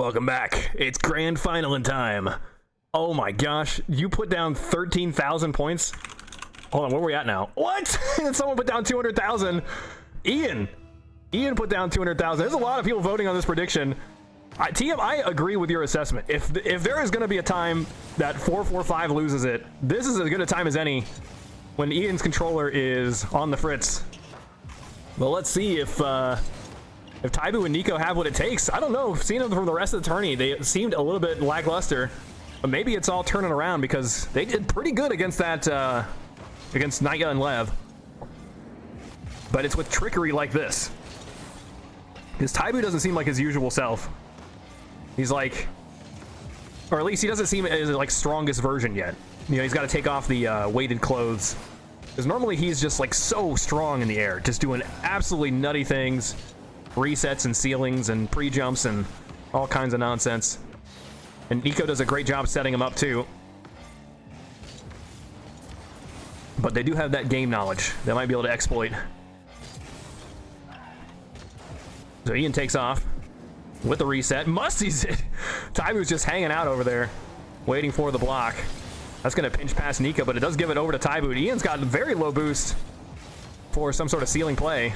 Welcome back. It's grand final in time. Oh my gosh, you put down 13,000 points? Hold on, where are we at now? What? Someone put down 200,000. Ian put down 200,000. There's a lot of people voting on this prediction. TM, I agree with your assessment. If there is going to be a time that 445 loses it, this is as good a time as any when Ian's controller is on the fritz. Well, let's see if Tybu and Nico have what it takes. I don't know. Seeing them from the rest of the tourney, they seemed a little bit lackluster. But maybe it's all turning around because they did pretty good against that, against Naya and Lev. But it's with trickery like this. Because Tybu doesn't seem like his usual self. He's like, or at least he doesn't seem his like strongest version yet. You know, he's got to take off the weighted clothes. Because normally he's just like so strong in the air, just doing absolutely nutty things. Resets and ceilings and pre-jumps and all kinds of nonsense. And Nico does a great job setting him up too. But they do have that game knowledge they might be able to exploit. So Ian takes off with the reset. Musty's it. Tybu's just hanging out over there, waiting for the block. That's going to pinch past Nico, but it does give it over to Tybu. Ian's got a very low boost for some sort of ceiling play.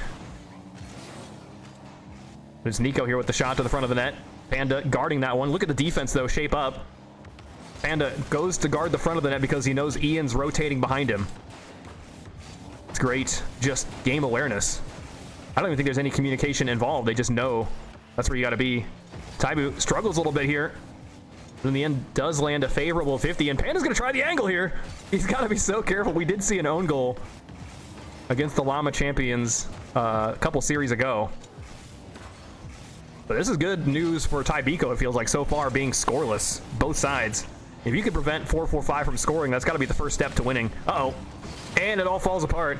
There's Nico here with the shot to the front of the net. Panda guarding that one. Look at the defense, though, shape up. Panda goes to guard the front of the net because he knows Ian's rotating behind him. It's great. Just game awareness. I don't even think there's any communication involved. They just know that's where you got to be. Tybu struggles a little bit here. In the end, does land a favorable 50, and Panda's going to try the angle here. He's got to be so careful. We did see an own goal against the Llama Champions a couple series ago. But this is good news for Tybu, it feels like, so far, being scoreless, both sides. If you could prevent 445 from scoring, that's got to be the first step to winning. Uh-oh. And it all falls apart.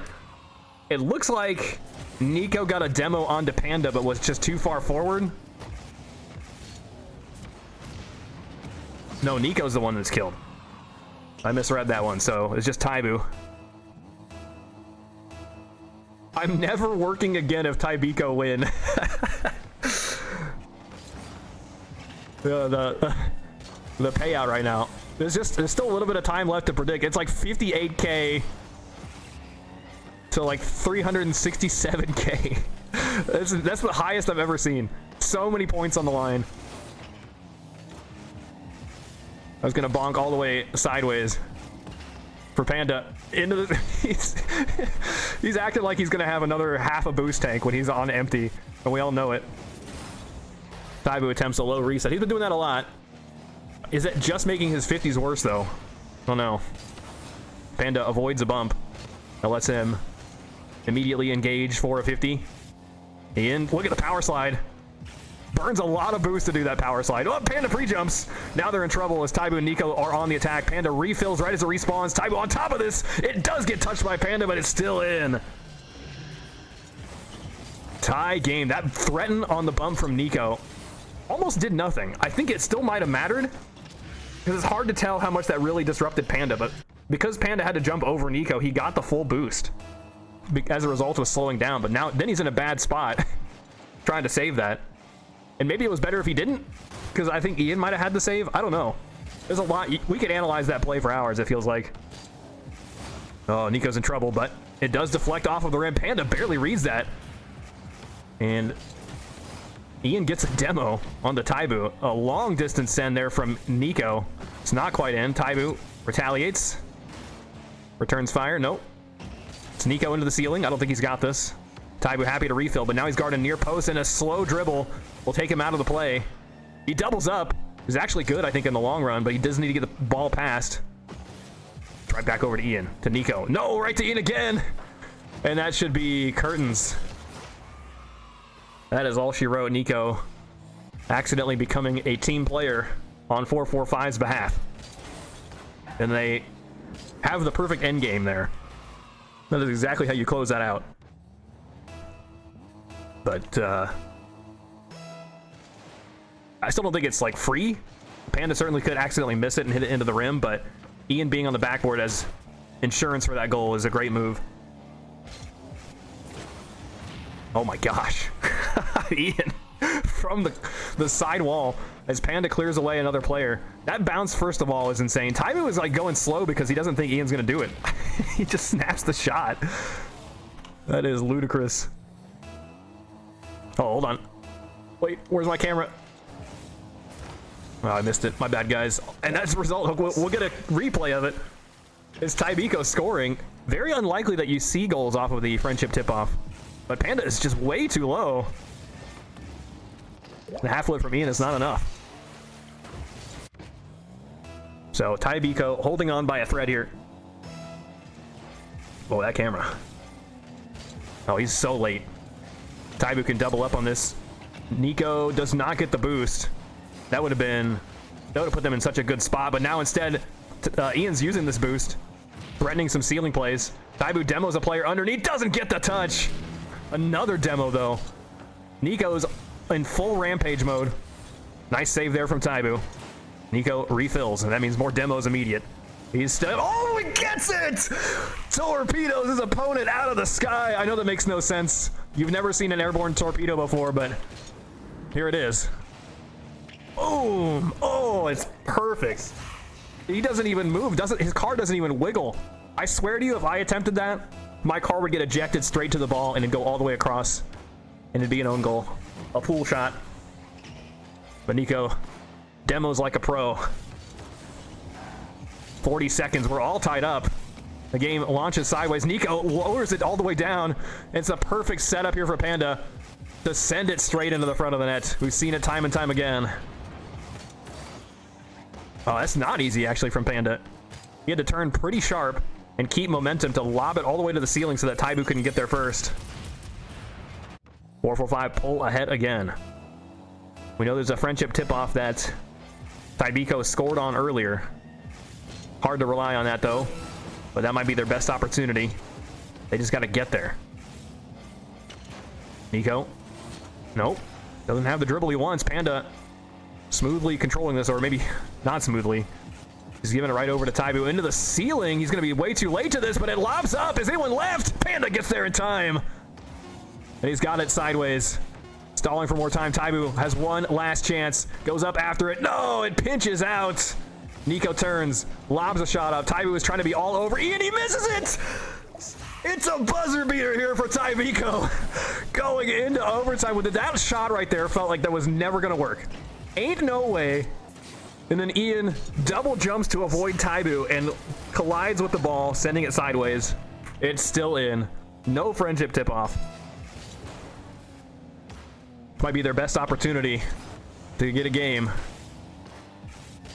It looks like Nico got a demo onto Panda, but was just too far forward. No, Nico's the one that's killed. I misread that one, so it's just Tybu. I'm never working again if Tybu win. The payout right now. There's still a little bit of time left to predict. It's like 58K to like 367K. That's the highest I've ever seen. So many points on the line. I was gonna bonk all the way sideways for Panda into the. He's acting like he's gonna have another half a boost tank when he's on empty, and we all know it. Tybu attempts a low reset. He's been doing that a lot. Is it just making his 50s worse, though? Oh, no. Panda avoids a bump. That lets him immediately engage for a 50. Ian, look at the power slide. Burns a lot of boost to do that power slide. Oh, Panda pre-jumps. Now they're in trouble as Tybu and Nico are on the attack. Panda refills right as it respawns. Tybu on top of this. It does get touched by Panda, but it's still in. Tie game. That threaten on the bump from Nico almost did nothing. I think it still might have mattered because it's hard to tell how much that really disrupted Panda, but because Panda had to jump over Nico, he got the full boost as a result of slowing down. But now then he's in a bad spot trying to save that, and maybe it was better if he didn't, because I think Ian might have had the save. I don't know. There's a lot. We could analyze that play for hours, it feels like. Oh, Nico's in trouble, but it does deflect off of the rim. Panda barely reads that, and Ian gets a demo on the Tybu. A long distance send there from Nico. It's not quite in. Tybu retaliates. Returns fire. Nope. It's Nico into the ceiling. I don't think he's got this. Tybu happy to refill, but now he's guarding near post, and a slow dribble will take him out of the play. He doubles up. He's actually good, I think, in the long run, but he does need to get the ball passed. Right back over to Ian. To Nico. No, right to Ian again. And that should be curtains. That is all she wrote. Nico accidentally becoming a team player on 445's behalf. And they have the perfect end game there. That is exactly how you close that out. But I still don't think it's like free. Panda certainly could accidentally miss it and hit it into the rim, but Ian being on the backboard as insurance for that goal is a great move. Oh my gosh. Ian from the side wall as Panda clears away another player. That bounce, first of all, is insane. Tybu is like going slow because he doesn't think Ian's gonna do it. He just snaps the shot. That is ludicrous. Oh, hold on. Wait, where's my camera? Oh, I missed it. My bad, guys. And that's the result. We'll get a replay of it. It's Tybu scoring. Very unlikely that you see goals off of the friendship tip-off. But Panda is just way too low. The half flip from Ian is not enough. So Tybu holding on by a thread here. Oh, that camera. Oh, he's so late. Tybu can double up on this. Nico does not get the boost. That would have put them in such a good spot, but now instead, Ian's using this boost, threatening some ceiling plays. Tybu demos a player underneath, doesn't get the touch. Another demo though. Nico's in full rampage mode. Nice save there from Tybu. Nico refills, and that means more demos immediate. He's still, oh, he gets it! Torpedoes his opponent out of the sky. I know that makes no sense. You've never seen an airborne torpedo before, but here it is. Boom! Oh, it's perfect. He doesn't even move. His car doesn't even wiggle. I swear to you, if I attempted that, my car would get ejected straight to the ball and it'd go all the way across, and it'd be an own goal, a pool shot. But Nico demos like a pro. 40 seconds. We're all tied up. The game launches sideways. Nico lowers it all the way down. It's a perfect setup here for Panda to send it straight into the front of the net. We've seen it time and time again. Oh, that's not easy, actually, from Panda. He had to turn pretty sharp and keep momentum to lob it all the way to the ceiling so that Tybu couldn't get there first. 4-4-5, pull ahead again. We know there's a friendship tip-off that Tybu scored on earlier. Hard to rely on that, though. But that might be their best opportunity. They just got to get there. Nico. Nope. Doesn't have the dribble he wants. Panda smoothly controlling this, or maybe not smoothly. He's giving it right over to Tybu into the ceiling. He's going to be way too late to this, but it lobs up. Is anyone left? Panda gets there in time. And he's got it sideways. Stalling for more time. Tybu has one last chance. Goes up after it. No, it pinches out. Nico turns, lobs a shot up. Tybu is trying to be all over Ian. He misses it. It's a buzzer beater here for Tybu. Going into overtime with that shot right there. Felt like that was never going to work. Ain't no way. And then Ian double jumps to avoid Tybu and collides with the ball, sending it sideways. It's still in. No friendship tip-off. Might be their best opportunity to get a game.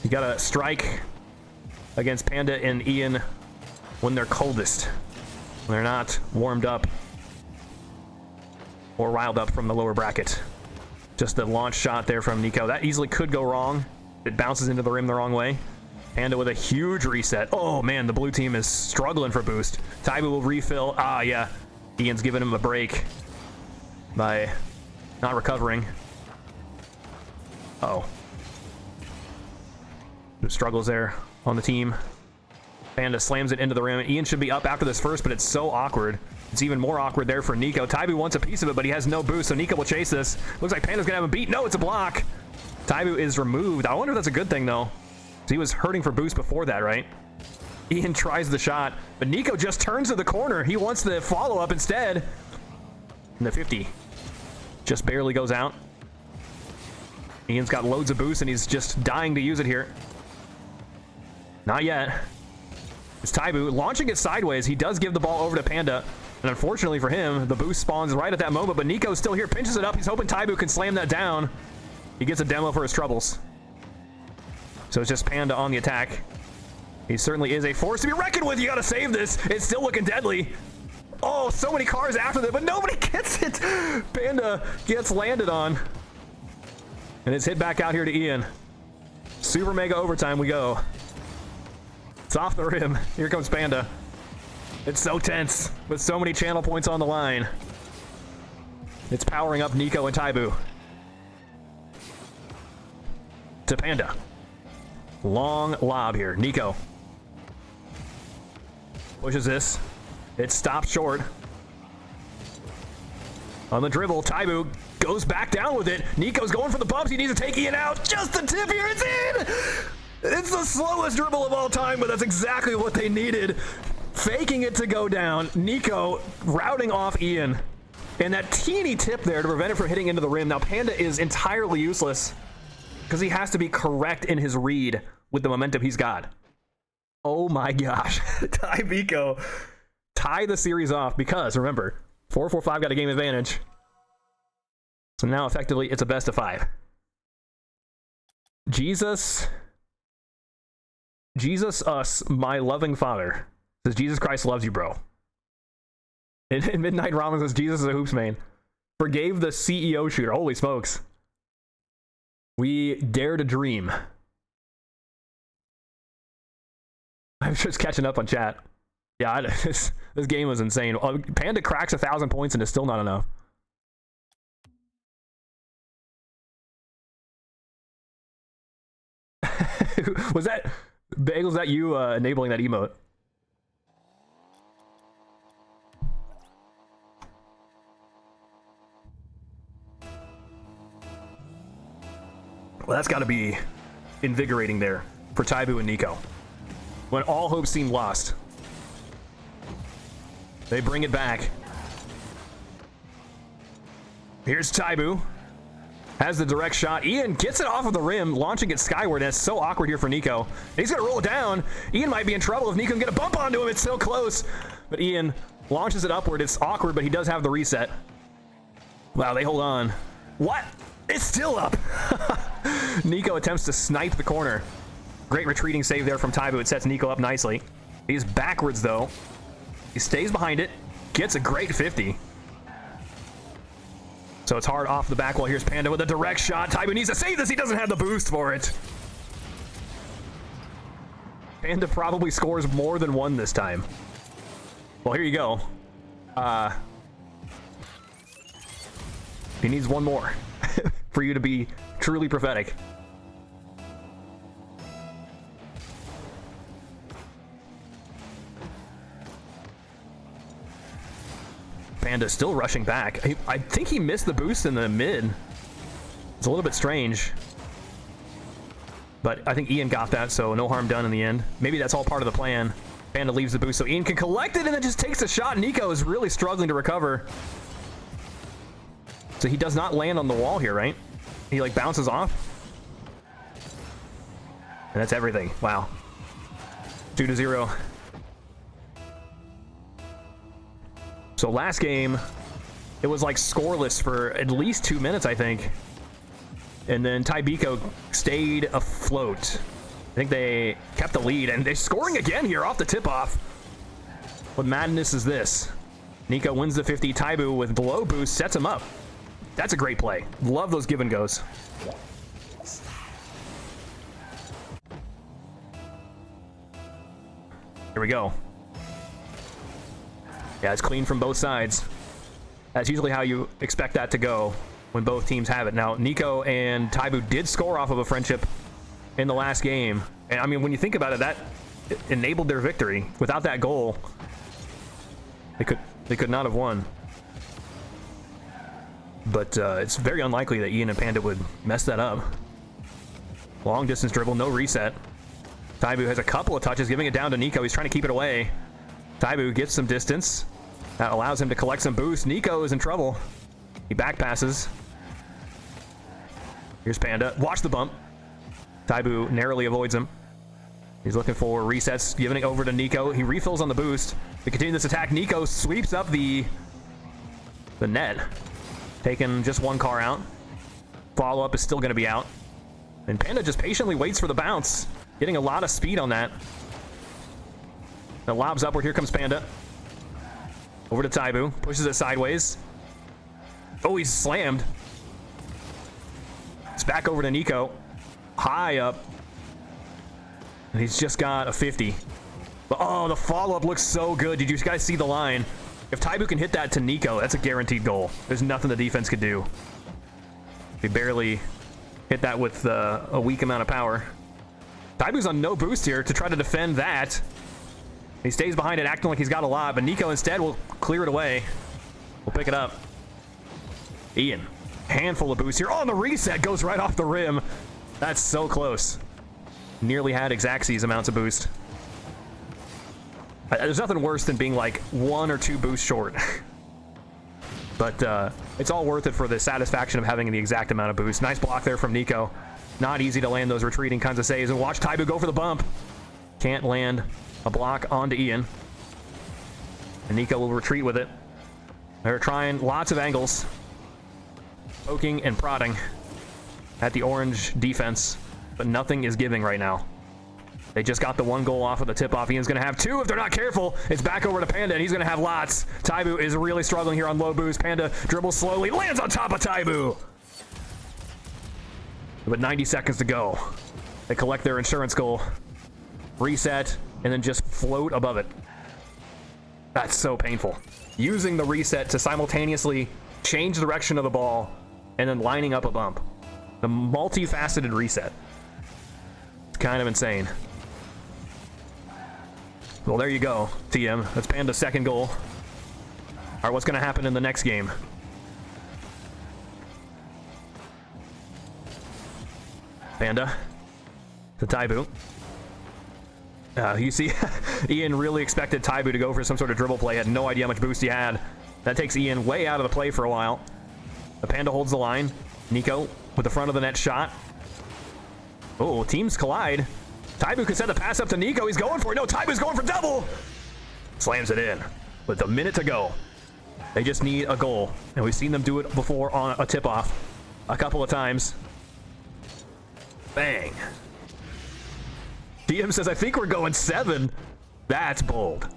You gotta strike against Panda and Ian when they're coldest. When they're not warmed up or riled up from the lower bracket. Just the launch shot there from Nico. That easily could go wrong. It bounces into the rim the wrong way. Panda with a huge reset. Oh man, the blue team is struggling for boost. Tybu will refill. Ah, yeah. Ian's giving him a break by not recovering. Uh-oh. Struggles there on the team. Panda slams it into the rim. Ian should be up after this first, but it's so awkward. It's even more awkward there for Nico. Tybu wants a piece of it, but he has no boost, so Nico will chase this. Looks like Panda's gonna have him beat. No, it's a block. Tybu is removed. I wonder if that's a good thing, though. He was hurting for boost before that, right? Ian tries the shot, but Nico just turns to the corner. He wants the follow-up instead. And the 50 just barely goes out. Ian's got loads of boost, and he's just dying to use it here. Not yet. It's Tybu launching it sideways. He does give the ball over to Panda, and unfortunately for him, the boost spawns right at that moment, but Nico's still here, pinches it up. He's hoping Tybu can slam that down. He gets a demo for his troubles. So it's just Panda on the attack. He certainly is a force to be reckoned with. You gotta save this. It's still looking deadly. Oh, so many cars after that, but nobody gets it. Panda gets landed on. And it's hit back out here to Ian. Super mega overtime we go. It's off the rim. Here comes Panda. It's so tense with so many channel points on the line. It's powering up Nico and Tybu. To Panda. Long lob here. Nico pushes this. It stops short. On the dribble, Tybu goes back down with it. Nico's going for the bumps. He needs to take Ian out. Just the tip here. It's in. It's the slowest dribble of all time, but that's exactly what they needed. Faking it to go down. Nico routing off Ian. And that teeny tip there to prevent it from hitting into the rim. Now, Panda is entirely useless because he has to be correct in his read with the momentum he's got. Oh my gosh. Tybu tie the series off because, remember, 4-4-5 got a game advantage. So now, effectively, it's a best of 5. Jesus us, my loving father. Says, Jesus Christ loves you, bro. And Midnight Ramen says, Jesus is a hoops main. Forgave the CEO shooter. Holy smokes. We dare to dream. I'm just catching up on chat. Yeah, this game was insane. Panda cracks 1,000 points and it's still not enough. Was that... Bagel, was that you enabling that emote? Well, that's got to be invigorating there for Tybu and Nico. When all hope seemed lost. They bring it back. Here's Tybu. Has the direct shot. Ian gets it off of the rim, launching it skyward. That's so awkward here for Nico. He's going to roll it down. Ian might be in trouble if Nico can get a bump onto him. It's so close. But Ian launches it upward. It's awkward, but he does have the reset. Wow, they hold on. What? It's still up. Nico attempts to snipe the corner. Great retreating save there from Tybu. It sets Nico up nicely. He's backwards, though. He stays behind it. Gets a great 50. So it's hard off the back wall. Here's Panda with a direct shot. Tybu needs to save this. He doesn't have the boost for it. Panda probably scores more than one this time. Well, here you go. He needs one more for you to be truly prophetic. Panda still rushing back. I think he missed the boost in the mid. It's a little bit strange. But I think Ian got that, so no harm done in the end. Maybe that's all part of the plan. Panda leaves the boost so Ian can collect it and then just takes a shot. Nico is really struggling to recover. So he does not land on the wall here, right? He like bounces off. And that's everything. Wow. 2-0. So last game, it was like scoreless for at least 2 minutes, I think. And then Tybu stayed afloat. I think they kept the lead, and they're scoring again here off the tip-off. What madness is this? Nico wins the 50. Tybu with below boost sets him up. That's a great play. Love those give and goes. Here we go. Yeah, it's clean from both sides. That's usually how you expect that to go when both teams have it. Now, Nico and Tybu did score off of a friendship in the last game. And I mean, when you think about it, that enabled their victory. Without that goal, they could not have won. But it's very unlikely that Ian and Panda would mess that up. Long distance dribble, no reset. Tybu has a couple of touches, giving it down to Nico. He's trying to keep it away. Tybu gets some distance. That allows him to collect some boost. Nico is in trouble. He back passes. Here's Panda. Watch the bump. Tybu narrowly avoids him. He's looking for resets, giving it over to Nico. He refills on the boost. To continue this attack, Nico sweeps up the net. Taking just one car out. Follow-up is still going to be out. And Panda just patiently waits for the bounce. Getting a lot of speed on that. Now lobs upward. Here comes Panda. Over to Tybu. Pushes it sideways. Oh, he's slammed. It's back over to Nico. High up. And he's just got a 50. But, oh, the follow-up looks so good. Did you guys see the line? If Tybu can hit that to Nico, that's a guaranteed goal. There's nothing the defense could do. They barely hit that with a weak amount of power. Tybu's on no boost here to try to defend that. He stays behind it, acting like he's got a lot, but Nico instead will clear it away. We'll pick it up. Ian handful of boosts here. Oh, and the reset goes right off the rim. That's so close. Nearly had Xaxes amounts of boost. There's nothing worse than being like 1 or 2 boosts short. But it's all worth it for the satisfaction of having the exact amount of boost. Nice block there from Nico. Not easy to land those retreating kinds of saves. And watch Tybu go for the bump. Can't land a block onto Ian. And Nico will retreat with it. They're trying lots of angles. Poking and prodding at the orange defense. But nothing is giving right now. They just got the 1 goal off of the tip-off. Ian's going to have 2 if they're not careful. It's back over to Panda, and he's going to have lots. Tybu is really struggling here on low boost. Panda dribbles slowly, lands on top of Tybu. But 90 seconds to go. They collect their insurance goal. Reset, and then just float above it. That's so painful. Using the reset to simultaneously change the direction of the ball and then lining up a bump. The multifaceted reset. It's kind of insane. Well, there you go, TM. That's Panda's 2nd goal. All right, what's going to happen in the next game? Panda to Tybu. You see, Ian really expected Tybu to go for some sort of dribble play. Had no idea how much boost he had. That takes Ian way out of the play for a while. The Panda holds the line. Nico with the front of the net shot. Oh, teams collide. Tybu could send the pass up to Nico. He's going for it. No, Tybu's going for double. Slams it in with a minute to go. They just need a goal. And we've seen them do it before on a tip-off a couple of times. Bang. DM says, I think we're going 7. That's bold.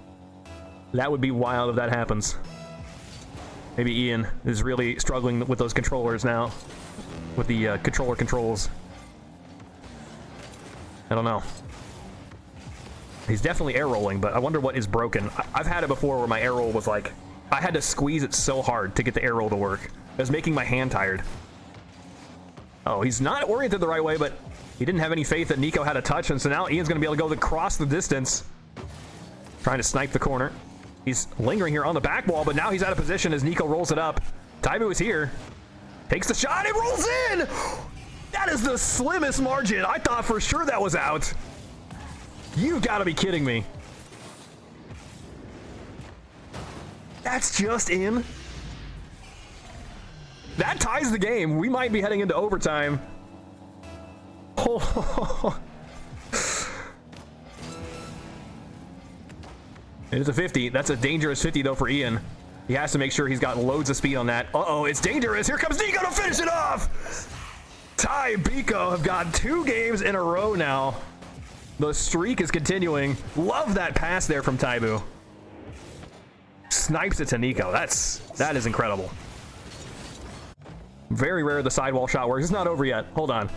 That would be wild if that happens. Maybe Ian is really struggling with those controllers now. With the controller controls. I don't know. He's definitely air rolling, but I wonder what is broken. I've had it before where my air roll was like, I had to squeeze it so hard to get the air roll to work. It was making my hand tired. Oh, he's not oriented the right way, but he didn't have any faith that Nico had a touch, and so now Ian's going to be able to go across the distance. Trying to snipe the corner. He's lingering here on the back wall, but now he's out of position as Nico rolls it up. Tybu is here. Takes the shot, it rolls in! That is the slimmest margin. I thought for sure that was out. You've got to be kidding me. That's just in. That ties the game. We might be heading into overtime. Oh. It is a 50. That's a dangerous 50 though for Ian. He has to make sure he's got loads of speed on that. Uh-oh, it's dangerous. Here comes Nico to finish it off. Tybu have got 2 games in a row now. The streak is continuing. Love that pass there from Tybu. Snipes it to Nico. That is incredible. Very rare the sidewall shot works. It's not over yet. Hold on.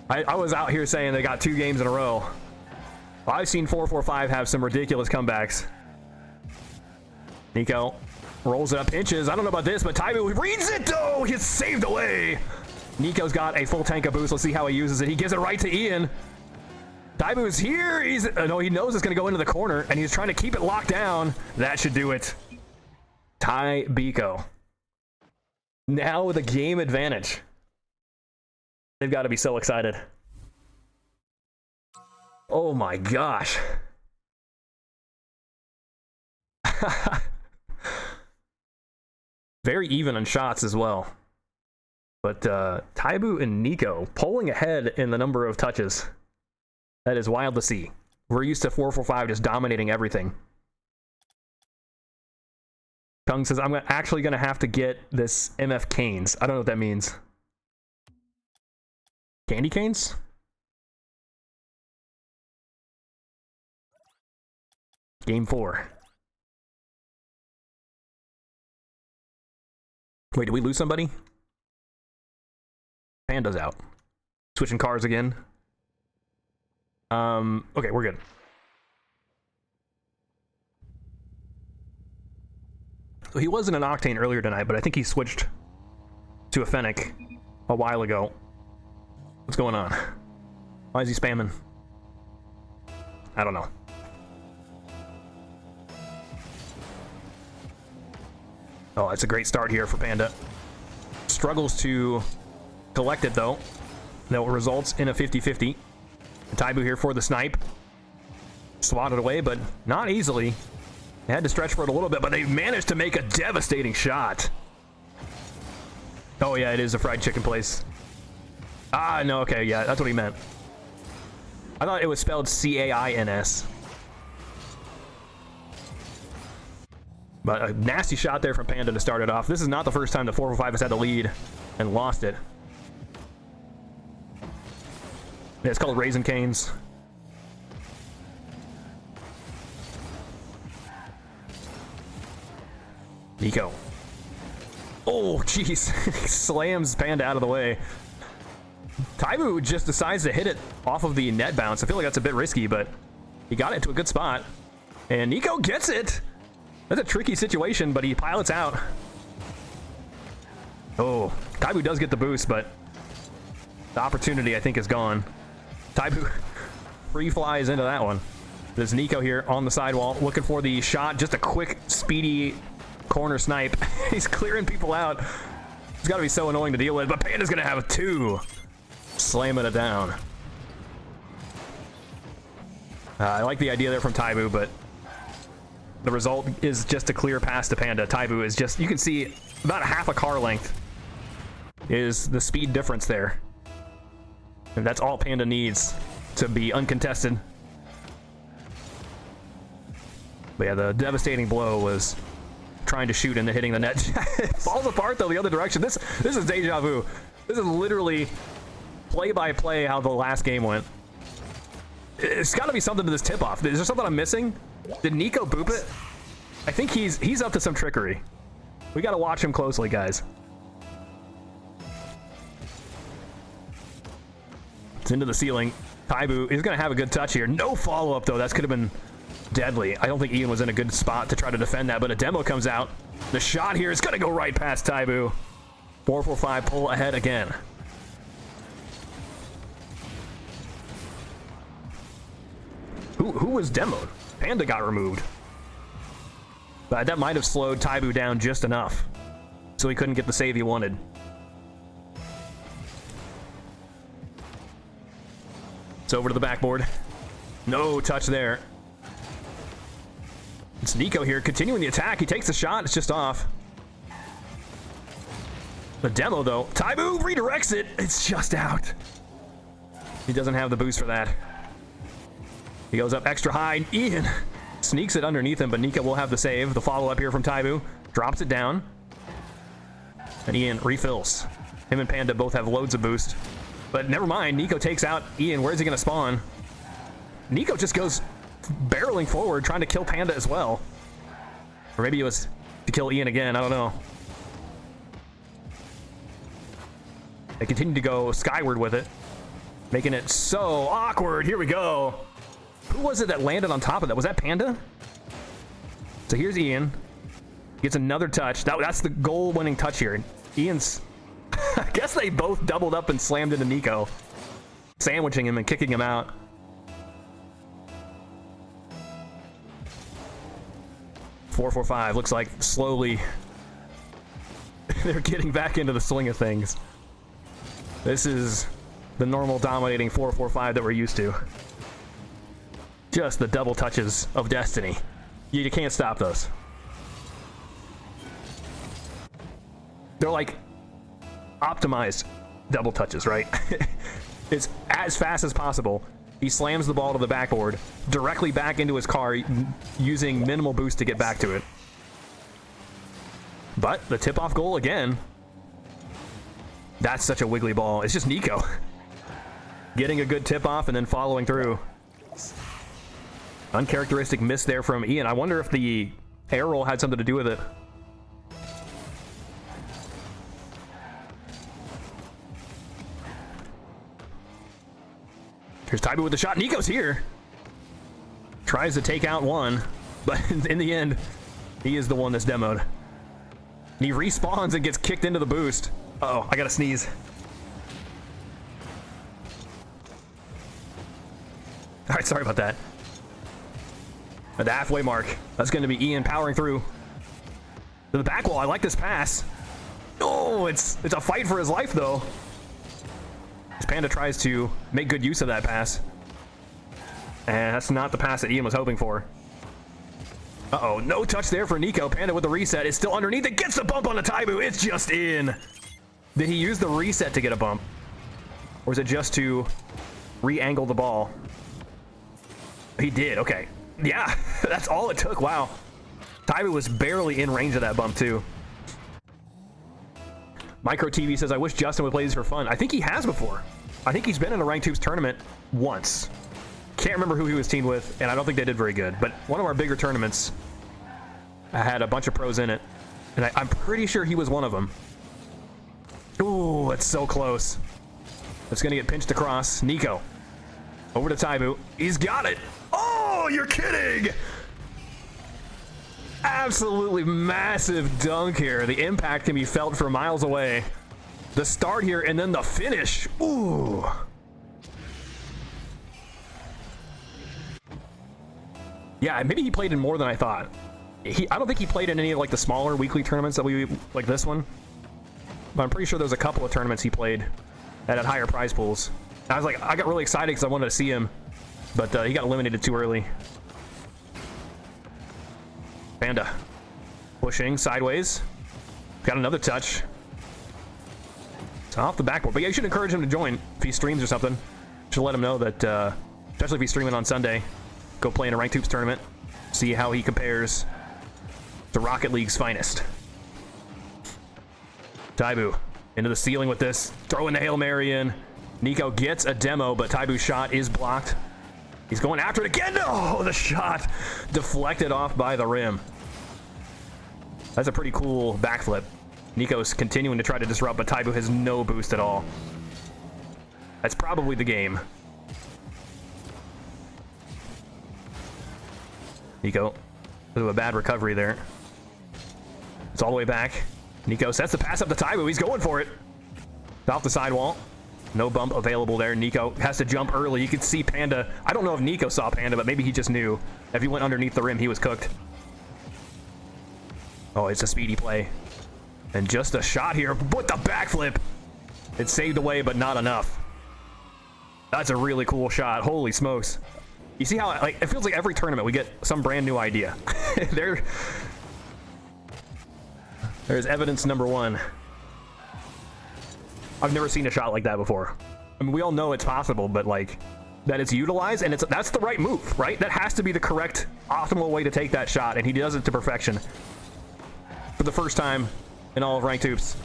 I was out here saying they got 2 games in a row. I've seen 445 have some ridiculous comebacks. Nico rolls it up inches. I don't know about this, but Tybu reads it though. He's saved away. Nico's got a full tank of boost. Let's see how he uses it. He gives it right to Ian. Tybu is here. No, he knows it's going to go into the corner, and he's trying to keep it locked down. That should do it. Tybu now with a game advantage. They've got to be so excited. Oh my gosh. Very even on shots as well. But Tybu and Nico pulling ahead in the number of touches. That is wild to see. We're used to 445 just dominating everything. Kung says, I'm actually going to have to get this MF Canes. I don't know what that means. Candy canes? Game 4. Wait, did we lose somebody? Panda's out. Switching cars again. Okay, we're good. So he was in an Octane earlier tonight, but I think he switched to a Fennec a while ago. What's going on? Why is he spamming? I don't know. Oh, it's a great start here for Panda. Struggles to collect it, though. That results in a 50-50. Tybu here for the snipe. Swatted away, but not easily. They had to stretch for it a little bit, but they managed to make a devastating shot. Oh, yeah, it is a fried chicken place. Ah, no, okay, yeah, that's what he meant. I thought it was spelled C-A-I-N-S. But a nasty shot there from Panda to start it off. This is not the first time the 445 has had the lead and lost it. Yeah, it's called Raisin Canes. Nico. Oh, jeez. Slams Panda out of the way. Tybu just decides to hit it off of the net bounce. I feel like that's a bit risky, but he got it to a good spot. And Nico gets it. That's a tricky situation, but he pilots out. Oh, Tybu does get the boost, but the opportunity, I think, is gone. Tybu free flies into that one. There's Nico here on the sidewall looking for the shot. Just a quick, speedy corner snipe. He's clearing people out. It's got to be so annoying to deal with, but Panda's going to have two. Slamming it down. I like the idea there from Tybu, but the result is just a clear pass to Panda. Tybu is just, you can see about a half a car length is the speed difference there. And that's all Panda needs to be uncontested. But yeah, the devastating blow was trying to shoot into hitting the net. It falls apart though the other direction. This is deja vu. This is literally play-by-play how the last game went. It's got to be something to this tip-off. Is there something I'm missing? Did Nico boop it? I think he's up to some trickery. We got to watch him closely, guys. It's into the ceiling. Tybu is going to have a good touch here. No follow-up, though. That could have been deadly. I don't think Ian was in a good spot to try to defend that, but a demo comes out. The shot here is going to go right past Tybu. 445 pull ahead again. Who was demoed? Panda got removed. But that might have slowed Tybu down just enough, so he couldn't get the save he wanted. It's over to the backboard. No touch there. It's Nico here, continuing the attack. He takes the shot, it's just off. The demo, though. Tybu redirects it. It's just out. He doesn't have the boost for that. He goes up extra high. Ian sneaks it underneath him, but Nico will have the save. The follow-up here from Tybu. Drops it down. And Ian refills. Him and Panda both have loads of boost. But never mind. Nico takes out Ian. Where is he going to spawn? Nico just goes barreling forward, trying to kill Panda as well. Or maybe it was to kill Ian again. I don't know. They continue to go skyward with it, making it so awkward. Here we go. Who was it that landed on top of that? Was that Panda? So here's Ian. Gets another touch. That's the goal-winning touch here. Ian's... I guess they both doubled up and slammed into Nico, sandwiching him and kicking him out. .445 looks like slowly they're getting back into the swing of things. This is the normal dominating 445 that we're used to. Just the double touches of destiny. You can't stop those. They're like optimized double touches, right? It's as fast as possible. He slams the ball to the backboard, directly back into his car, using minimal boost to get back to it. But the tip-off goal again. That's such a wiggly ball. It's just Nico getting a good tip-off and then following through. Uncharacteristic miss there from Ian. I wonder if the air roll had something to do with it. Here's Tybu with the shot. Nico's here. Tries to take out one, but in the end, he is the one that's demoed. He respawns and gets kicked into the boost. Uh-oh, I gotta sneeze. All right, sorry about that. At the halfway mark, that's going to be Ian powering through. To the back wall. I like this pass. Oh, it's a fight for his life, though. As Panda tries to make good use of that pass. And that's not the pass that Ian was hoping for. Uh-oh, no touch there for Nico. Panda with the reset. It's still underneath. It gets the bump on the Tybu. It's just in. Did he use the reset to get a bump? Or is it just to re-angle the ball? He did, okay. Yeah, that's all it took, wow. Tybu was barely in range of that bump, too. Micro TV says, I wish Justin would play these for fun. I think he has before. I think he's been in a Ranked Hoops tournament once. Can't remember who he was teamed with, and I don't think they did very good. But one of our bigger tournaments had a bunch of pros in it, and I'm pretty sure he was one of them. Ooh, it's so close. It's going to get pinched across. Nico. Over to Tybu. He's got it. Oh, you're kidding! Absolutely massive dunk here. The impact can be felt from miles away. The start here and then the finish. Ooh. Yeah, maybe he played in more than I thought. I don't think he played in any of like the smaller weekly tournaments that we like this one. But I'm pretty sure there's a couple of tournaments he played that had higher prize pools. I got really excited because I wanted to see him, but he got eliminated too early. Panda pushing sideways. Got another touch. It's off the backboard, but yeah, you should encourage him to join if he streams or something. Should let him know that, especially if he's streaming on Sunday, go play in a Ranked Hoops tournament, see how he compares to Rocket League's finest. Tybu into the ceiling with this, throwing the Hail Mary in. Nico gets a demo, but Tybu's shot is blocked. He's going after it again. No, the shot deflected off by the rim. That's a pretty cool backflip. Nico's continuing to try to disrupt, but Tybu has no boost at all. That's probably the game. Nico, bit of a bad recovery there. It's all the way back. Nico sets the pass up to Tybu. He's going for it. Off the sidewall. No bump available there. Nico has to jump early. You can see Panda. I don't know if Nico saw Panda, but maybe he just knew. If he went underneath the rim, he was cooked. Oh, it's a speedy play. And just a shot here with the backflip. It's saved away, but not enough. That's a really cool shot. Holy smokes. You see how, like, it feels like every tournament we get some brand new idea. There's evidence number one. I've never seen a shot like that before. I mean, we all know it's possible, but like that it's utilized and that's the right move, right? That has to be the correct, optimal way to take that shot, and he does it to perfection. For the first time in all of Ranked Hoops.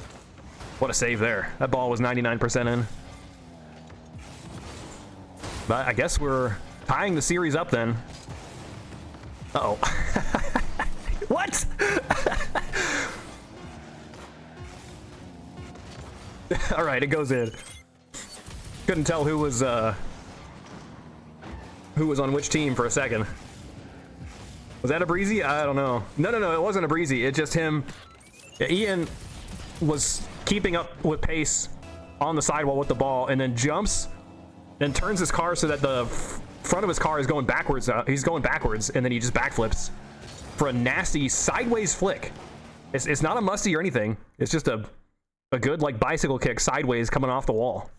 What a save there. That ball was 99% in. But I guess we're tying the series up then. Uh-oh. What? All right, it goes in. Couldn't tell who was on which team for a second. Was that a breezy? I don't know. No, it wasn't a breezy. It's just him. Yeah, Ian was keeping up with pace on the sidewall with the ball, and then jumps, then turns his car so that the front of his car is going backwards. He's going backwards, and then he just backflips for a nasty sideways flick. It's not a musty or anything. It's just a good like bicycle kick sideways coming off the wall.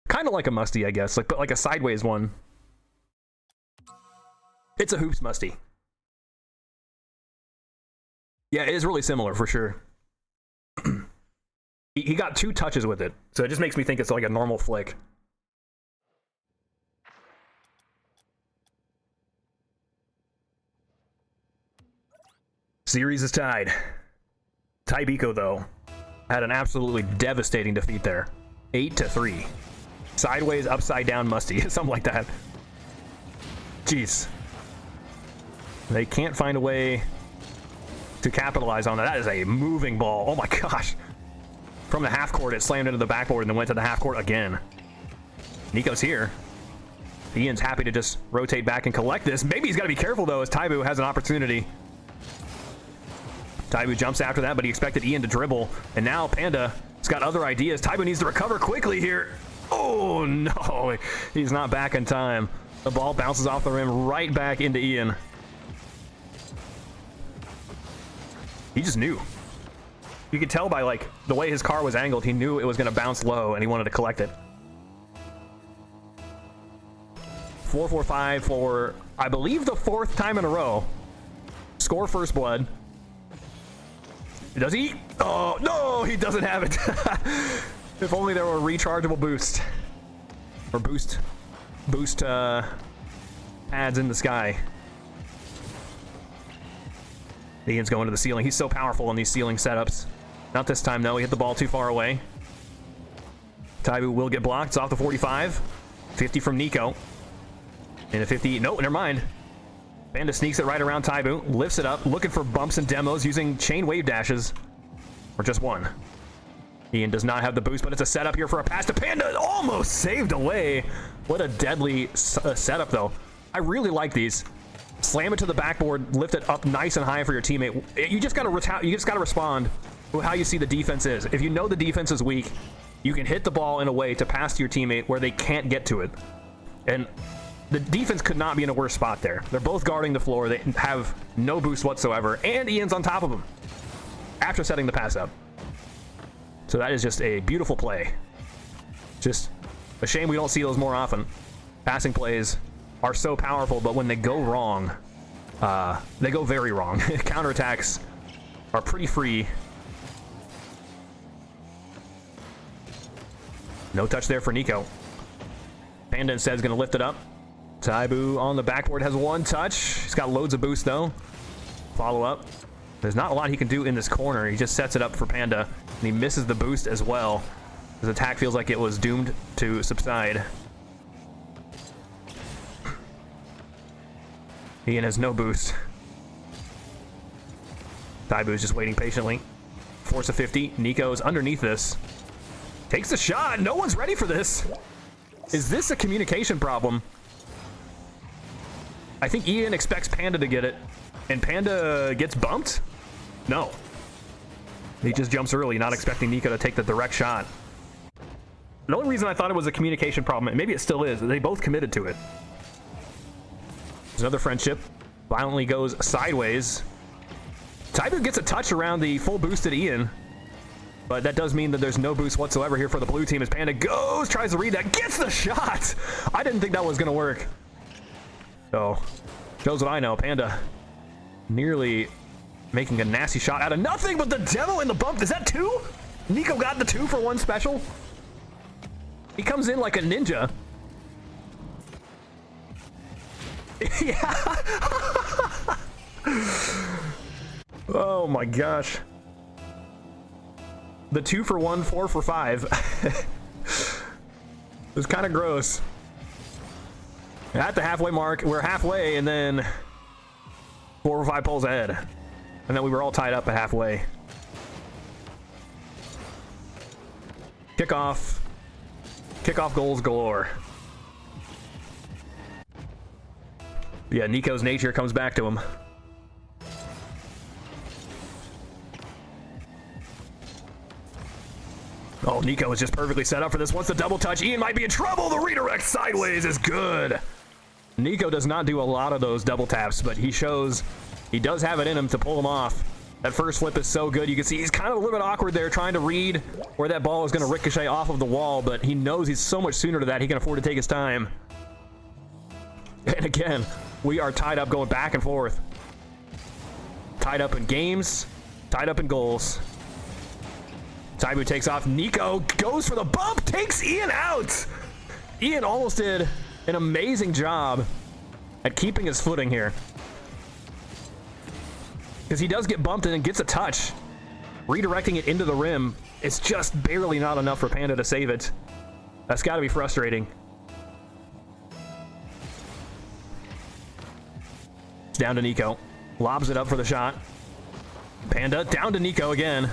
Kind of like a musty, I guess, but like a sideways one. It's a hoops musty. Yeah, it is really similar for sure. He got 2 touches with it, so it just makes me think it's like a normal flick. Series is tied. Tybu, though, had an absolutely devastating defeat there. 8-3. Sideways, upside down, musty. Something like that. Jeez. They can't find a way to capitalize on that. That is a moving ball. Oh my gosh. From the half court, it slammed into the backboard and then went to the half court again. Nico's here. Ian's happy to just rotate back and collect this. Maybe he's got to be careful, though, as Tybu has an opportunity. Tybu jumps after that, but he expected Ian to dribble. And now Panda has got other ideas. Tybu needs to recover quickly here. Oh, no. He's not back in time. The ball bounces off the rim right back into Ian. He just knew. You could tell by like the way his car was angled, he knew it was going to bounce low and he wanted to collect it. 4-4-5 for, I believe, the 4th time in a row. Score first blood. Does he? Oh, no, he doesn't have it. If only there were a rechargeable boost. Or boost pads in the sky. Ian's going to the ceiling. He's so powerful in these ceiling setups. Not this time, though. He hit the ball too far away. Tybu will get blocked. It's off the 45. 50 from Nico. And a 50. No, never mind. Panda sneaks it right around Tybu. Lifts it up. Looking for bumps and demos using chain wave dashes. Or just one. Ian does not have the boost, but it's a setup here for a pass to Panda. Almost saved away. What a deadly setup, though. I really like these. Slam it to the backboard. Lift it up nice and high for your teammate. You just gotta respond to how you see the defense is. If you know the defense is weak, you can hit the ball in a way to pass to your teammate where they can't get to it. And the defense could not be in a worse spot there. They're both guarding the floor. They have no boost whatsoever. And Ian's on top of them after setting the pass up. So that is just a beautiful play. Just a shame we don't see those more often. Passing plays are so powerful, but when they go wrong, they go very wrong. Counterattacks are pretty free. No touch there for Nico. Panda instead is going to lift it up. Tybu on the backboard has one touch. He's got loads of boost, though. Follow up. There's not a lot he can do in this corner. He just sets it up for Panda, and he misses the boost as well. His attack feels like it was doomed to subside. Ian has no boost. Tybu is just waiting patiently. Force a 50. Nico's underneath this. Takes the shot. No one's ready for this. Is this a communication problem? I think Ian expects Panda to get it, and Panda gets bumped? No. He just jumps early, not expecting Nico to take the direct shot. The only reason I thought it was a communication problem, and maybe it still is, they both committed to it. There's another friendship. Violently goes sideways. Tybu gets a touch around the full boosted Ian, but that does mean that there's no boost whatsoever here for the blue team as Panda goes, tries to read that, gets the shot! I didn't think that was going to work. So, shows what I know. Panda nearly making a nasty shot out of nothing, but the demo and the bump, is that 2? Nico got the 2 for 1 special. He comes in like a ninja. Yeah. Oh my gosh. The 2 for 1, 4 for 5. It was kind of gross. At the halfway mark, we're halfway, and then 4 or 5 pulls ahead. And then we were all tied up at halfway. Kickoff. Kickoff goals galore. Yeah, Nico's nature comes back to him. Oh, Nico is just perfectly set up for this. Once the double touch, Ian might be in trouble. The redirect sideways is good. Nico does not do a lot of those double taps, but he shows he does have it in him to pull them off. That first flip is so good. You can see he's kind of a little bit awkward there, trying to read where that ball is going to ricochet off of the wall, but he knows he's so much sooner to that, he can afford to take his time. And again, we are tied up going back and forth. Tied up in games, tied up in goals. Tybu takes off. Nico goes for the bump, takes Ian out. Ian almost did an amazing job at keeping his footing here, because he does get bumped and then gets a touch. Redirecting it into the rim, it's just barely not enough for Panda to save it. That's got to be frustrating. It's down to Nico. Lobs it up for the shot. Panda down to Nico again.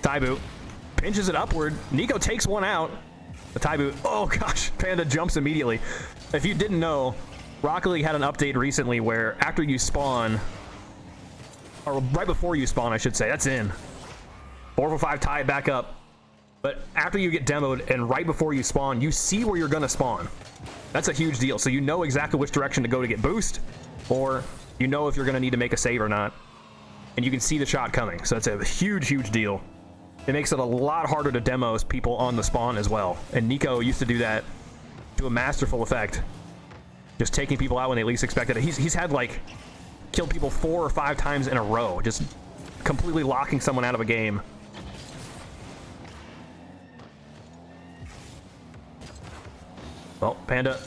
Tybu pinches it upward. Nico takes one out. The Tybu, oh gosh, Panda jumps immediately. If you didn't know, Rocket League had an update recently where after you spawn, or right before you spawn, I should say, that's in. 4 for 5 tie it back up. But after you get demoed and right before you spawn, you see where you're gonna spawn. That's a huge deal. So you know exactly which direction to go to get boost, or you know if you're gonna need to make a save or not. and you can see the shot coming. So it's a huge, huge deal. It makes it a lot harder to demo people on the spawn as well. And Nico used to do that to a masterful effect. Just taking people out when they least expected it. He's had, like, killed people 4 or 5 times in a row. Just completely locking someone out of a game. Well, Panda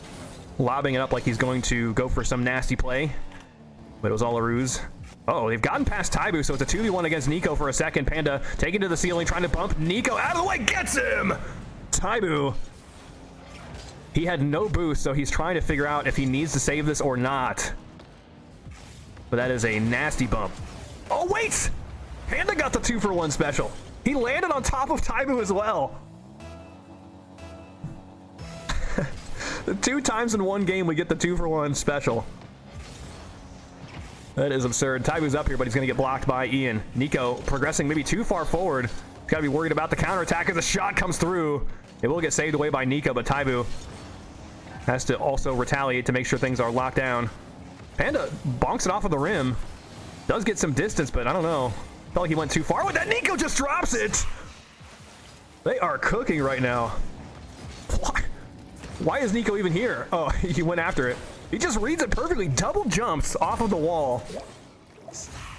lobbing it up like he's going to go for some nasty play. But it was all a ruse. Oh, they've gotten past Tybu, so it's a 2v1 against Nico for a second. Panda taking to the ceiling, trying to bump Nico out of the way, gets him! Tybu, he had no boost, so he's trying to figure out if he needs to save this or not. But that is a nasty bump. Oh, wait! Panda got the 2-for-1 special. He landed on top of Tybu as well. 2 times in one game we get the 2-for-1 special. That is absurd. Tybu's up here, but he's going to get blocked by Ian. Nico progressing maybe too far forward. He's got to be worried about the counterattack as a shot comes through. It will get saved away by Nico, but Tybu has to also retaliate to make sure things are locked down. Panda bonks it off of the rim. Does get some distance, but I don't know. Felt like he went too far with that. Nico just drops it. They are cooking right now. Why is Nico even here? Oh, he went after it. He just reads it perfectly. Double jumps off of the wall.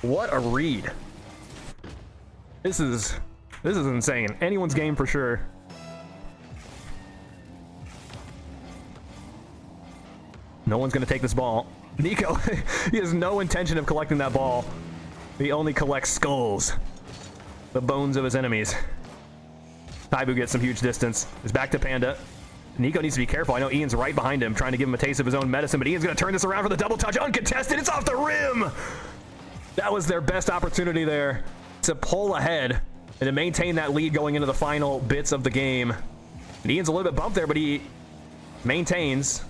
What a read. This is insane. Anyone's game for sure. No one's going to take this ball. Nico, he has no intention of collecting that ball. He only collects skulls. The bones of his enemies. Tybu gets some huge distance. It's back to Panda. Nico needs to be careful. I know Ian's right behind him, trying to give him a taste of his own medicine, but Ian's going to turn this around for the double touch. Uncontested. It's off the rim. That was their best opportunity there to pull ahead and to maintain that lead going into the final bits of the game. And Ian's a little bit bumped there, but he maintains.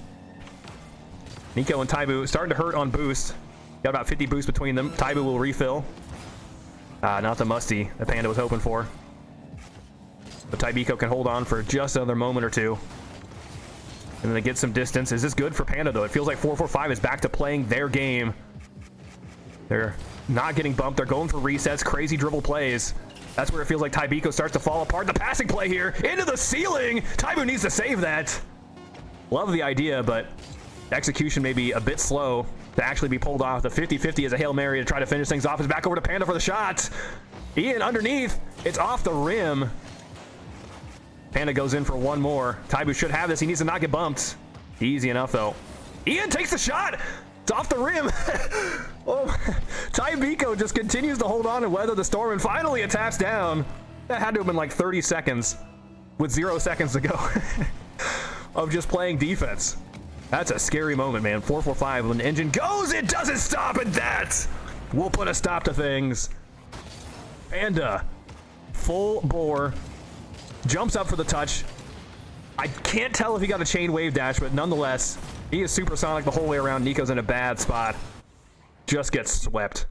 Nico and Tybu starting to hurt on boost. Got about 50 boosts between them. Tybu will refill. Not the musty that Panda was hoping for. But Tybu can hold on for just another moment or two. And then they get some distance. Is this good for Panda, though? It feels like 445 is back to playing their game. They're not getting bumped. They're going for resets, crazy dribble plays. That's where it feels like Tybu starts to fall apart. The passing play here into the ceiling. Tybu needs to save that. Love the idea, but execution may be a bit slow to actually be pulled off. The 50-50 is a Hail Mary to try to finish things off. It's back over to Panda for the shot. Ian underneath. It's off the rim. Panda goes in for one more. Tybu should have this. He needs to not get bumped. Easy enough, though. Ian takes the shot. It's off the rim. Oh, Tybu just continues to hold on and weather the storm, and finally it taps down. That had to have been like 30 seconds with 0 seconds to go of just playing defense. That's a scary moment, man. 445 when the engine goes, it doesn't stop at that. We'll put a stop to things. Panda, full bore. Jumps up for the touch. I can't tell if he got a chain wave dash, but nonetheless, he is supersonic the whole way around. Nico's in a bad spot. Just gets swept.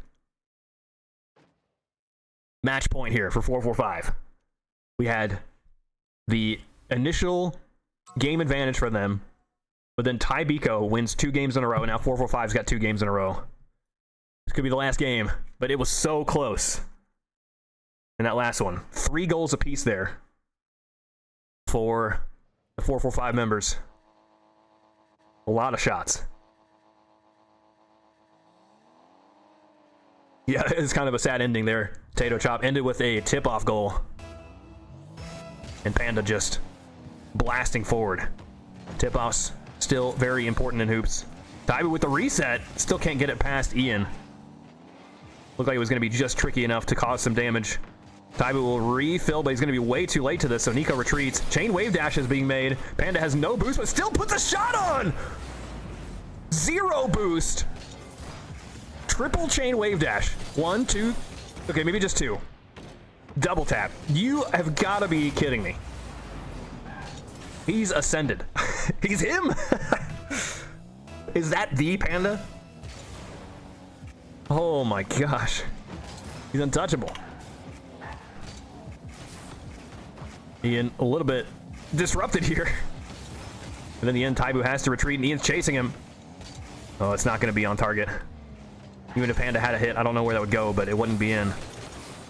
Match point here for 445. We had the initial game advantage for them, but then Tybu wins 2 games in a row, and now 445's got 2 games in a row. This could be the last game, but it was so close in that last one. 3 goals apiece there for the 445 members. A lot of shots. Yeah, it's kind of a sad ending there. Potato Chop ended with a tip-off goal. And Panda just blasting forward. Tip-offs still very important in hoops. Tybu with the reset. Still can't get it past Ian. Looked like it was going to be just tricky enough to cause some damage. Tybu will refill, but he's going to be way too late to this, so Nico retreats. Chain wave dash is being made. Panda has no boost, but still puts a shot on! 0 boost. Triple chain wave dash. 1, 2, okay, maybe just 2. Double tap. You have got to be kidding me. He's ascended. He's him! Is that the Panda? Oh my gosh. He's untouchable. Ian a little bit disrupted here. And in the end, Tybu has to retreat, and Ian's chasing him. Oh, it's not going to be on target. Even if Panda had a hit, I don't know where that would go, but it wouldn't be in.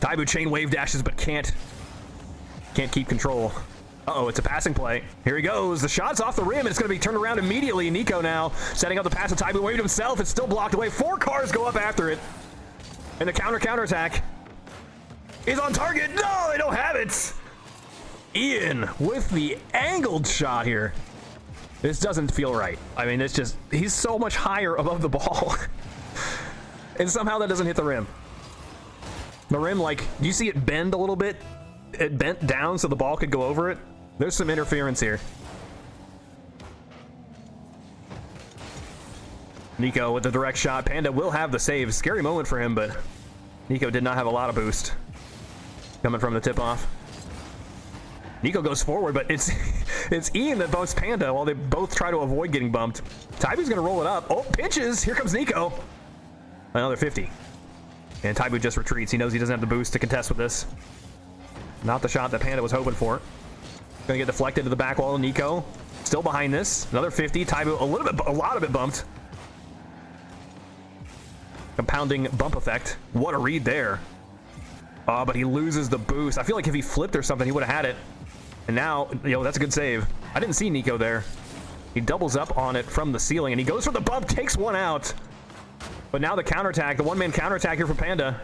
Tybu chain wave dashes, but can't keep control. Uh-oh, it's a passing play. Here he goes. The shot's off the rim, and it's going to be turned around immediately. Nico now setting up the pass to Tybu. Waved himself. It's still blocked away. 4 cars go up after it. And the counterattack is on target. No, they don't have it. Ian with the angled shot here. This doesn't feel right. I mean, it's just, he's so much higher above the ball. And somehow that doesn't hit the rim. The rim, like, do you see it bend a little bit? It bent down so the ball could go over it. There's some interference here. Nico with the direct shot. Panda will have the save. Scary moment for him, but Nico did not have a lot of boost coming from the tip-off. Nico goes forward, but it's Ian that bumps Panda while they both try to avoid getting bumped. Tybu's going to roll it up. Oh, pitches. Here comes Nico. Another 50. And Tybu just retreats. He knows he doesn't have the boost to contest with this. Not the shot that Panda was hoping for. Gonna get deflected to the back wall. Nico still behind this. Another 50. Tybu a lot of it bumped. Compounding bump effect. What a read there. Oh, but he loses the boost. I feel like if he flipped or something, he would have had it. And now, that's a good save. I didn't see Nico there. He doubles up on it from the ceiling, and he goes for the bump, takes one out. But now the counterattack, the one-man counterattack here for Panda.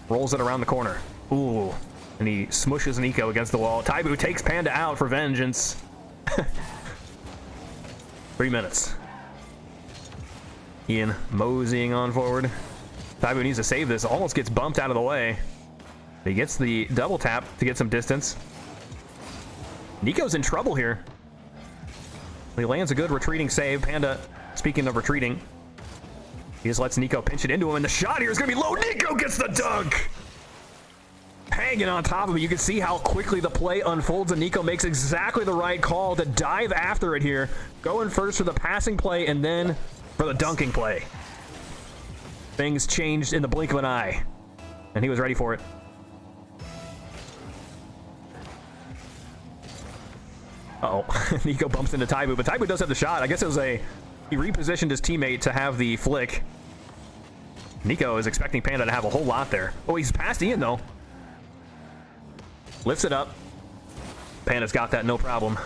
Rolls it around the corner. Ooh. And he smushes Nico against the wall. Tybu takes Panda out for vengeance. 3 minutes. Ian moseying on forward. Tybu needs to save this. Almost gets bumped out of the way. He gets the double tap to get some distance. Nico's in trouble here. He lands a good retreating save. Panda, speaking of retreating, he just lets Nico pinch it into him, and the shot here is going to be low. Nico gets the dunk! Hanging on top of it. You can see how quickly the play unfolds, and Nico makes exactly the right call to dive after it here. Going first for the passing play, and then for the dunking play. Things changed in the blink of an eye, and he was ready for it. Uh-oh. Nico bumps into Tybu, but Tybu does have the shot. I guess it was he repositioned his teammate to have the flick. Nico is expecting Panda to have a whole lot there. Oh, he's past Ian, though. Lifts it up. Panda's got that, no problem.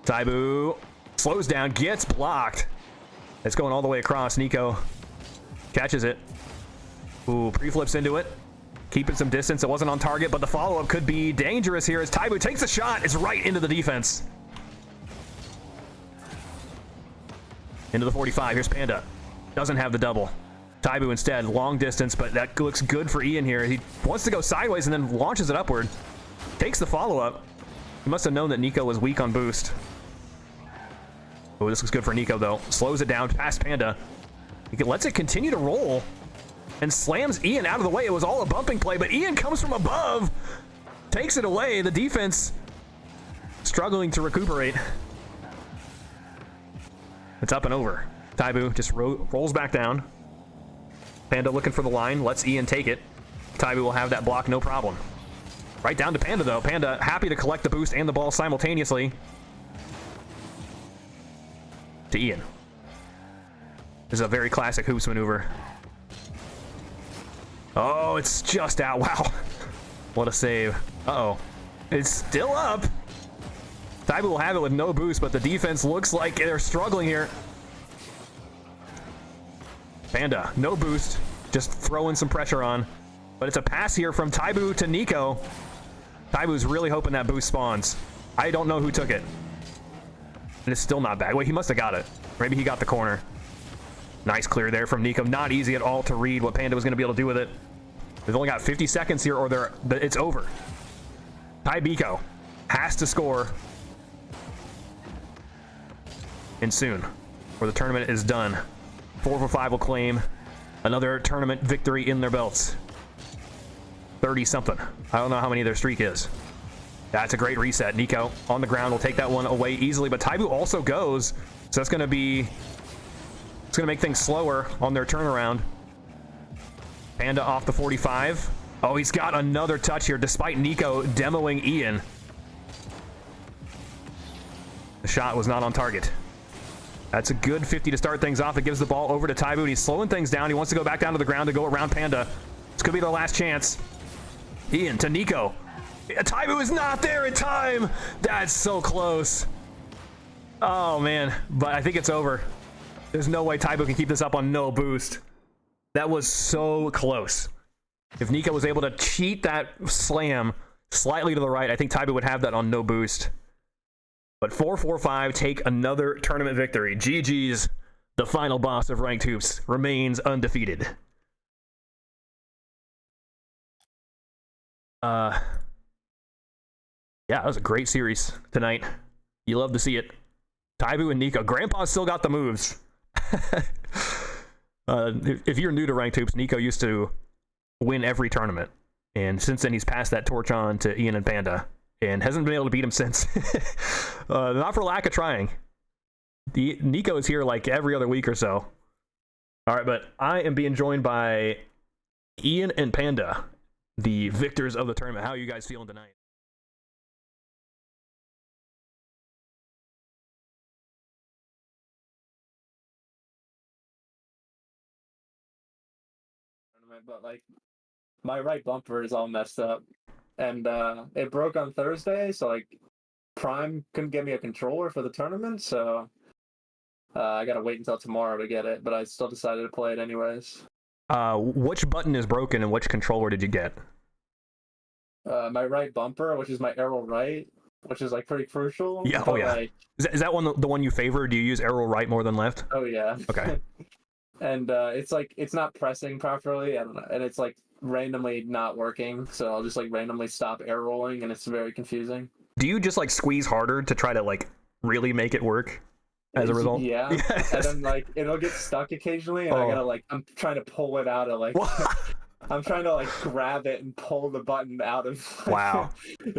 Tybu slows down, gets blocked. It's going all the way across. Nico catches it. Ooh, pre-flips into it. Keeping some distance. It wasn't on target, but the follow-up could be dangerous here as Tybu takes a shot. It's right into the defense. Into the 45. Here's Panda. Doesn't have the double. Tybu instead, long distance, but that looks good for Ian here. He wants to go sideways and then launches it upward. Takes the follow-up. He must have known that Nico was weak on boost. Oh, this looks good for Nico, though. Slows it down past Panda. He lets it continue to roll and slams Ian out of the way. It was all a bumping play, but Ian comes from above, takes it away. The defense struggling to recuperate. It's up and over. Tybu just rolls back down. Panda looking for the line, lets Ian take it. Tybu will have that block, no problem. Right down to Panda, though. Panda happy to collect the boost and the ball simultaneously. To Ian. This is a very classic hoops maneuver. Oh, it's just out. Wow. What a save. Uh-oh. It's still up. Tybu will have it with no boost, but the defense looks like they're struggling here. Panda, no boost. Just throwing some pressure on. But it's a pass here from Tybu to Nico. Tybu's really hoping that boost spawns. I don't know who took it. And it's still not bad. Wait, he must have got it. Maybe he got the corner. Nice clear there from Nico. Not easy at all to read what Panda was going to be able to do with it. They've only got 50 seconds here, or it's over. Tybu has to score. And soon, or the tournament is done. 4 for 5 will claim another tournament victory in their belts. 30-something. I don't know how many their streak is. That's a great reset. Nico on the ground will take that one away easily, but Tybu also goes, so that's going to be... It's going to make things slower on their turnaround. Panda off the 45. Oh, he's got another touch here, despite Nico demoing Ian. The shot was not on target. That's a good 50 to start things off. It gives the ball over to Tybu, and he's slowing things down. He wants to go back down to the ground to go around Panda. This could be the last chance. Ian to Nico. Tybu is not there in time. That's so close. Oh, man. But I think it's over. There's no way Tybu can keep this up on no boost. That was so close. If Nico was able to cheat that slam slightly to the right, I think Tybu would have that on no boost. But 4-4-5 take another tournament victory. GG's, the final boss of Ranked Hoops, remains undefeated. Yeah, that was a great series tonight. You love to see it. Tybu and Nico. Grandpa still got the moves. If you're new to Ranked Hoops, Nico used to win every tournament. And since then, he's passed that torch on to Ian and Panda. And hasn't been able to beat him since. Not for lack of trying. Nico is here like every other week or so. All right, but I am being joined by Ian and Panda, the victors of the tournament. How are you guys feeling tonight? But like my right bumper is all messed up, and it broke on Thursday, so like Prime couldn't get me a controller for the tournament, so I gotta wait until tomorrow to get it, but I still decided to play it anyways. Which button is broken and which controller did you get? My right bumper, which is my arrow right, which is like pretty crucial. Yeah, oh yeah. Like, is that one the one you favor? Do you use arrow right more than left? oh yeah. Okay. And it's like it's not pressing properly, and it's like randomly not working, so I'll just like randomly stop air rolling, and it's very confusing. Do you just like squeeze harder to try to like really make it work as a result? Yeah. Yes. And then like it'll get stuck occasionally, and I gotta like I'm trying to pull it out of like I'm trying to like grab it and pull the button out of like, wow. It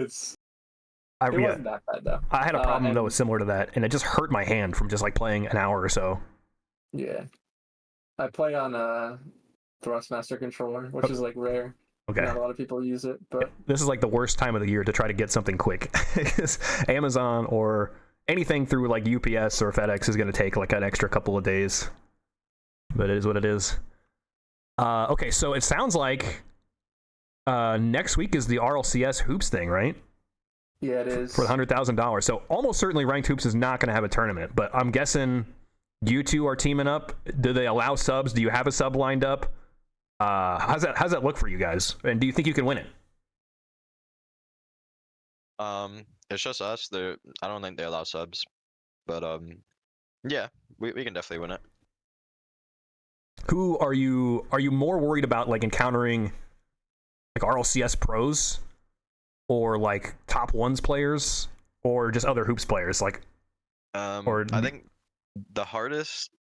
wasn't that bad though. I had a problem that was similar to that, and it just hurt my hand from just like playing an hour or so. Yeah. I play on a Thrustmaster controller, which is like rare. Okay. Not a lot of people use it, but this is like the worst time of the year to try to get something quick. Amazon or anything through like UPS or FedEx is going to take like an extra couple of days. But it is what it is. Okay, so it sounds like next week is the RLCS Hoops thing, right? Yeah, it is. For the $100,000. So almost certainly Ranked Hoops is not going to have a tournament, but I'm guessing you two are teaming up. Do they allow subs? Do you have a sub lined up? How's that look for you guys? And do you think you can win it? It's just us. I don't think they allow subs, but yeah, we can definitely win it. Who are you more worried about like encountering like RLCS pros or like top ones players or just other hoops players like or I think the hardest,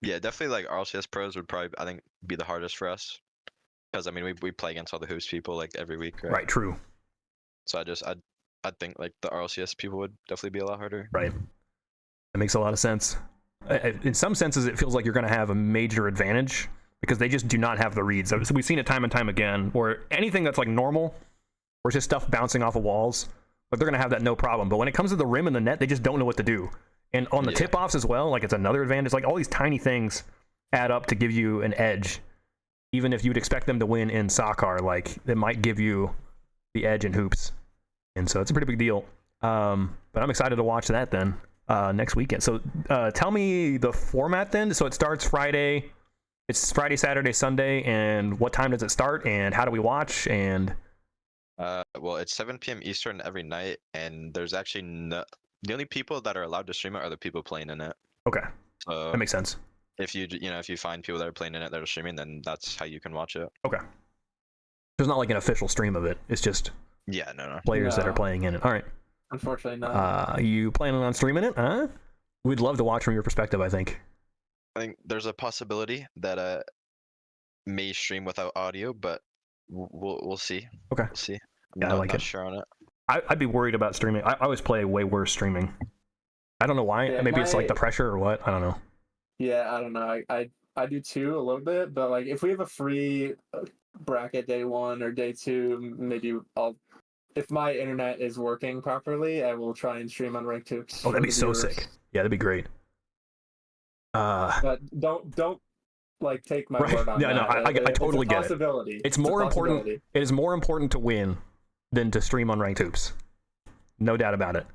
yeah, definitely like RLCS pros would probably, I think, be the hardest for us, because I mean we play against all the hoops people like every week, right? Right, true. So I think like the RLCS people would definitely be a lot harder. Right. That makes a lot of sense. In some senses, it feels like you're going to have a major advantage because they just do not have the reads. So we've seen it time and time again, where anything that's like normal, where it's just stuff bouncing off of walls, like they're going to have that no problem. But when it comes to the rim and the net, they just don't know what to do. And on the tip-offs as well, like it's another advantage. Like all these tiny things add up to give you an edge. Even if you'd expect them to win in soccer, like it might give you the edge in hoops. And so it's a pretty big deal. But I'm excited to watch that then next weekend. So tell me the format then. So it starts Friday. It's Friday, Saturday, Sunday. And what time does it start? And how do we watch? And well, it's 7 p.m. Eastern every night. And there's actually the only people that are allowed to stream it are the people playing in it. Okay. So that makes sense. If you find people that are playing in it that are streaming, then that's how you can watch it. Okay. There's not like an official stream of it. It's just no players that are playing in it. All right. Unfortunately not. You planning on streaming it? Huh? We'd love to watch from your perspective, I think. I think there's a possibility that may stream without audio, but we'll see. Okay. We'll see. I like not it. Sure on it. I'd be worried about streaming. I always play way worse streaming. I don't know why. Yeah, maybe it's like the pressure or what. I don't know. Yeah, I don't know. I do too a little bit, but like if we have a free bracket day 1 or day 2, maybe if my internet is working properly, I will try and stream on Ranked Hoops. Oh, that'd be so sick. Yeah, that'd be great. But don't like take my Right. word on Yeah, no, that. I totally it's a get it. possibility. It's a more important. possibility. It is more important to win than to stream on ranked hoops. No doubt about it.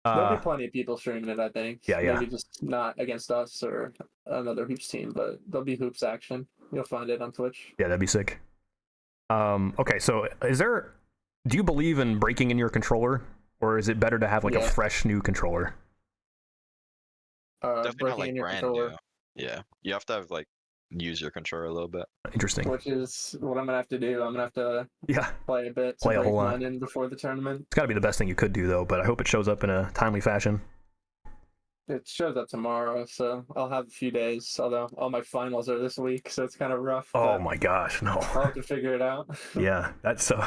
There'll be plenty of people streaming it, I think. Yeah, yeah. Maybe just not against us or another hoops team, but there'll be hoops action. You'll find it on Twitch. Yeah, that'd be sick. Okay, so do you believe in breaking in your controller, or is it better to have like a fresh new controller? Definitely not Breaking like in your brand controller. new. Yeah, you have to have like use your controller a little bit. Interesting. Which is what I'm gonna have to do. I'm gonna have to play a bit to Play a break whole lot. mine in before the tournament. It's got to be the best thing you could do, though. But I hope it shows up in a timely fashion. It shows up tomorrow, so I'll have a few days. Although all my finals are this week, so it's kind of rough. Oh my gosh, no. I'll have to figure it out. Yeah, that's so.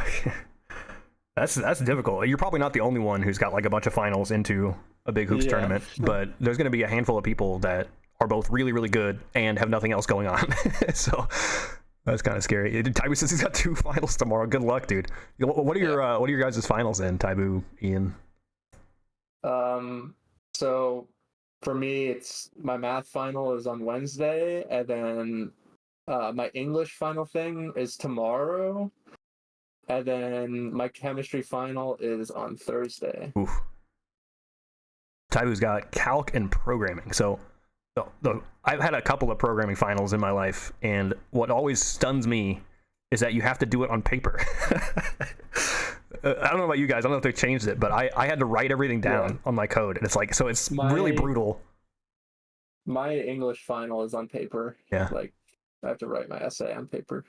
That's difficult. You're probably not the only one who's got like a bunch of finals into a big hoops tournament, but there's going to be a handful of people that are both really, really good and have nothing else going on. So that's kind of scary. Tybu says he's got 2 finals tomorrow. Good luck, dude. What are your guys' finals in, Tybu, Ian? So for me, it's my math final is on Wednesday, and then my English final thing is tomorrow, and then my chemistry final is on Thursday. Oof. Tybu's got calc and programming. So I've had a couple of programming finals in my life, and what always stuns me is that you have to do it on paper. I don't know about you guys. I don't know if they changed it, but I had to write everything down on my code, and it's like, so it's really brutal. My English final is on paper. Yeah. Like, I have to write my essay on paper.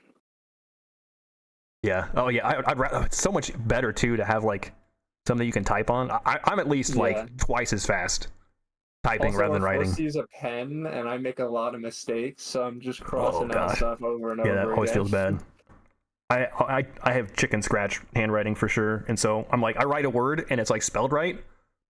Yeah. Oh, yeah. I'd rather. It's so much better too to have like something you can type on. I'm at least like twice as fast typing also, rather than writing. I'm forced to use a pen, and I make a lot of mistakes, so I'm just crossing out stuff over and over. Yeah, that always again. feels bad. I have chicken scratch handwriting for sure, and so I'm like, I write a word and it's like spelled right,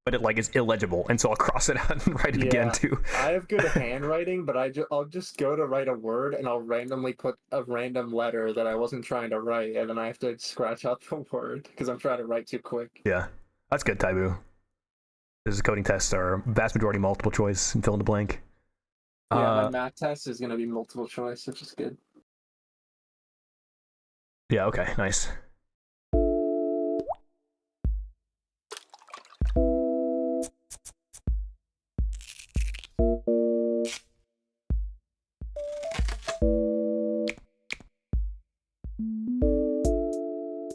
but it like is illegible, and so I'll cross it out and write it again too. I have good handwriting, but I'll just go to write a word and I'll randomly put a random letter that I wasn't trying to write, and then I have to scratch out the word because I'm trying to write too quick. Yeah, that's good, Tybu. This is coding tests are vast majority multiple choice and fill in the blank. Yeah, my math test is going to be multiple choice, which is good. Yeah, okay, nice.